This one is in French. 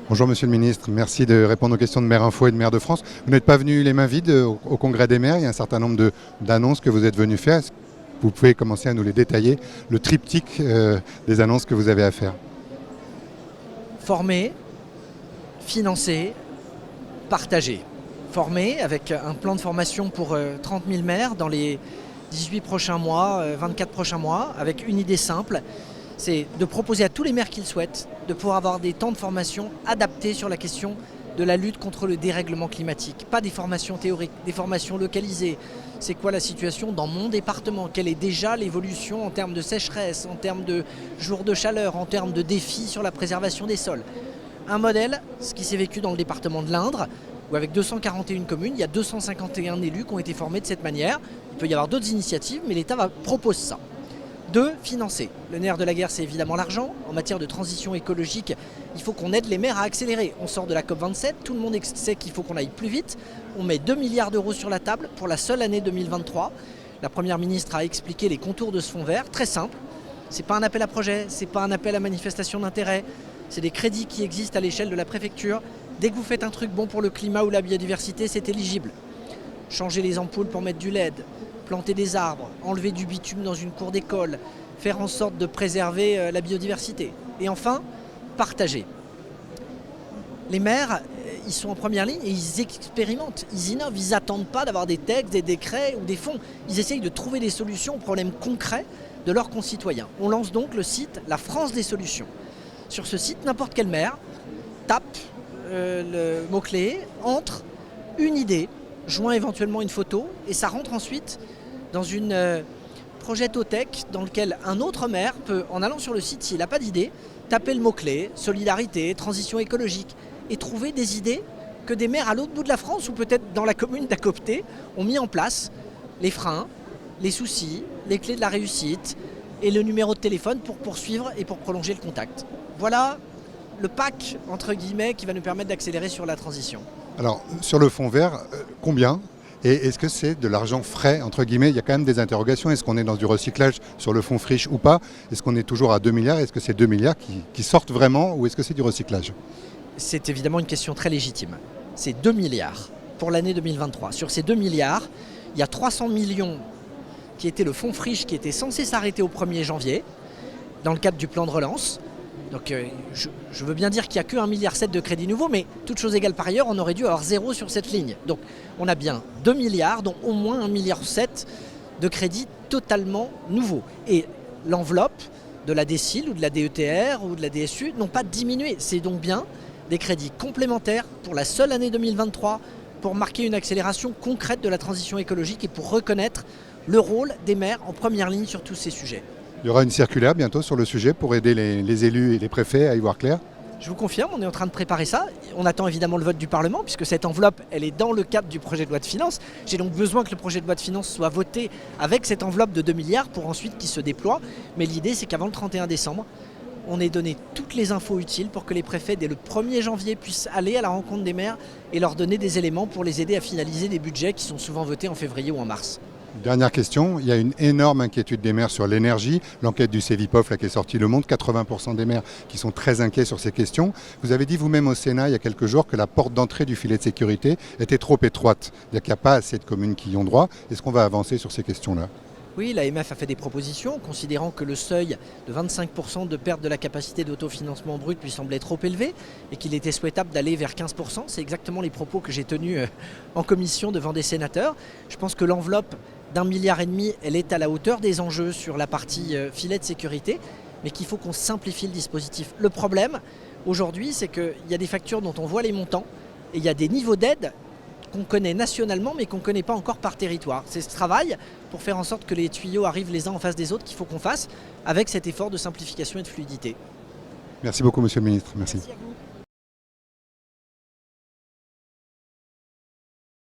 Bonjour Monsieur le Ministre, merci de répondre aux questions de Maire Info et de Maire de France. Vous n'êtes pas venu les mains vides au Congrès des maires, il y a un certain nombre d'annonces que vous êtes venu faire. Est-ce que vous pouvez commencer à nous les détailler, le triptyque des annonces que vous avez à faire? Former, financer, partager. Former avec un plan de formation pour 30 000 maires dans les 18 prochains mois, 24 prochains mois, avec une idée simple, c'est de proposer à tous les maires qui le souhaitent de pouvoir avoir des temps de formation adaptés sur la question de la lutte contre le dérèglement climatique. Pas des formations théoriques, des formations localisées. C'est quoi la situation dans mon département? Quelle est déjà l'évolution en termes de sécheresse, en termes de jours de chaleur, en termes de défis sur la préservation des sols? Un modèle, ce qui s'est vécu dans le département de l'Indre, où avec 241 communes, il y a 251 élus qui ont été formés de cette manière. Il peut y avoir d'autres initiatives, mais l'État propose ça. 2. Financer. Le nerf de la guerre, c'est évidemment l'argent. En matière de transition écologique, il faut qu'on aide les maires à accélérer. On sort de la COP27, tout le monde sait qu'il faut qu'on aille plus vite. On met 2 milliards d'euros sur la table pour la seule année 2023. La Première ministre a expliqué les contours de ce fonds vert, très simple. Ce n'est pas un appel à projet, ce n'est pas un appel à manifestation d'intérêt. C'est des crédits qui existent à l'échelle de la préfecture. Dès que vous faites un truc bon pour le climat ou la biodiversité, c'est éligible. Changer les ampoules pour mettre du LED, planter des arbres, enlever du bitume dans une cour d'école, faire en sorte de préserver la biodiversité. Et enfin, partager. Les maires, ils sont en première ligne et ils expérimentent, ils innovent, ils n'attendent pas d'avoir des textes, des décrets ou des fonds. Ils essayent de trouver des solutions aux problèmes concrets de leurs concitoyens. On lance donc le site La France des solutions. Sur ce site, n'importe quel maire tape le mot-clé, entre une idée, joint éventuellement une photo, et ça rentre ensuite dans une projetothèque dans lequel un autre maire peut, en allant sur le site, s'il n'a pas d'idée, taper le mot-clé, solidarité, transition écologique, et trouver des idées que des maires à l'autre bout de la France, ou peut-être dans la commune d'à côté, ont mis en place, les freins, les soucis, les clés de la réussite, et le numéro de téléphone pour poursuivre et pour prolonger le contact. Voilà le pack, entre guillemets, qui va nous permettre d'accélérer sur la transition. Alors, sur le fonds vert, combien? Et est-ce que c'est de l'argent frais, entre guillemets? Il y a quand même des interrogations. Est-ce qu'on est dans du recyclage sur le fonds friche ou pas? Est-ce qu'on est toujours à 2 milliards? Est-ce que c'est 2 milliards qui sortent vraiment ou est-ce que c'est du recyclage? C'est évidemment une question très légitime. C'est 2 milliards pour l'année 2023. Sur ces 2 milliards, il y a 300 millions qui étaient le fonds friche qui était censé s'arrêter au 1er janvier dans le cadre du plan de relance. Donc je veux bien dire qu'il n'y a que 1,7 milliard de crédits nouveaux, mais toute chose égale par ailleurs, on aurait dû avoir 0 sur cette ligne. Donc on a bien 2 milliards, dont au moins 1,7 milliard de crédits totalement nouveaux. Et l'enveloppe de la DSIL ou de la DETR ou de la DSU n'ont pas diminué. C'est donc bien des crédits complémentaires pour la seule année 2023 pour marquer une accélération concrète de la transition écologique et pour reconnaître le rôle des maires en première ligne sur tous ces sujets. Il y aura une circulaire bientôt sur le sujet pour aider les élus et les préfets à y voir clair? Je vous confirme, on est en train de préparer ça. On attend évidemment le vote du Parlement, puisque cette enveloppe, elle est dans le cadre du projet de loi de finances. J'ai donc besoin que le projet de loi de finances soit voté avec cette enveloppe de 2 milliards pour ensuite qu'il se déploie. Mais l'idée, c'est qu'avant le 31 décembre, on ait donné toutes les infos utiles pour que les préfets, dès le 1er janvier, puissent aller à la rencontre des maires et leur donner des éléments pour les aider à finaliser des budgets qui sont souvent votés en février ou en mars. Dernière question, il y a une énorme inquiétude des maires sur l'énergie. L'enquête du Cevipof là, qui est sortie le montre, 80% des maires qui sont très inquiets sur ces questions. Vous avez dit vous-même au Sénat il y a quelques jours que la porte d'entrée du filet de sécurité était trop étroite. C'est-à-dire qu'il n'y a pas assez de communes qui y ont droit. Est-ce qu'on va avancer sur ces questions-là? Oui, l'AMF a fait des propositions, considérant que le seuil de 25% de perte de la capacité d'autofinancement brut lui semblait trop élevé et qu'il était souhaitable d'aller vers 15%. C'est exactement les propos que j'ai tenus en commission devant des sénateurs. Je pense que l'enveloppe d'1,5 milliard, elle est à la hauteur des enjeux sur la partie filet de sécurité, mais qu'il faut qu'on simplifie le dispositif. Le problème, aujourd'hui, c'est qu'il y a des factures dont on voit les montants et il y a des niveaux d'aide qu'on connaît nationalement mais qu'on ne connaît pas encore par territoire. C'est ce travail pour faire en sorte que les tuyaux arrivent les uns en face des autres qu'il faut qu'on fasse avec cet effort de simplification et de fluidité. Merci beaucoup Monsieur le Ministre. Merci. Merci à vous.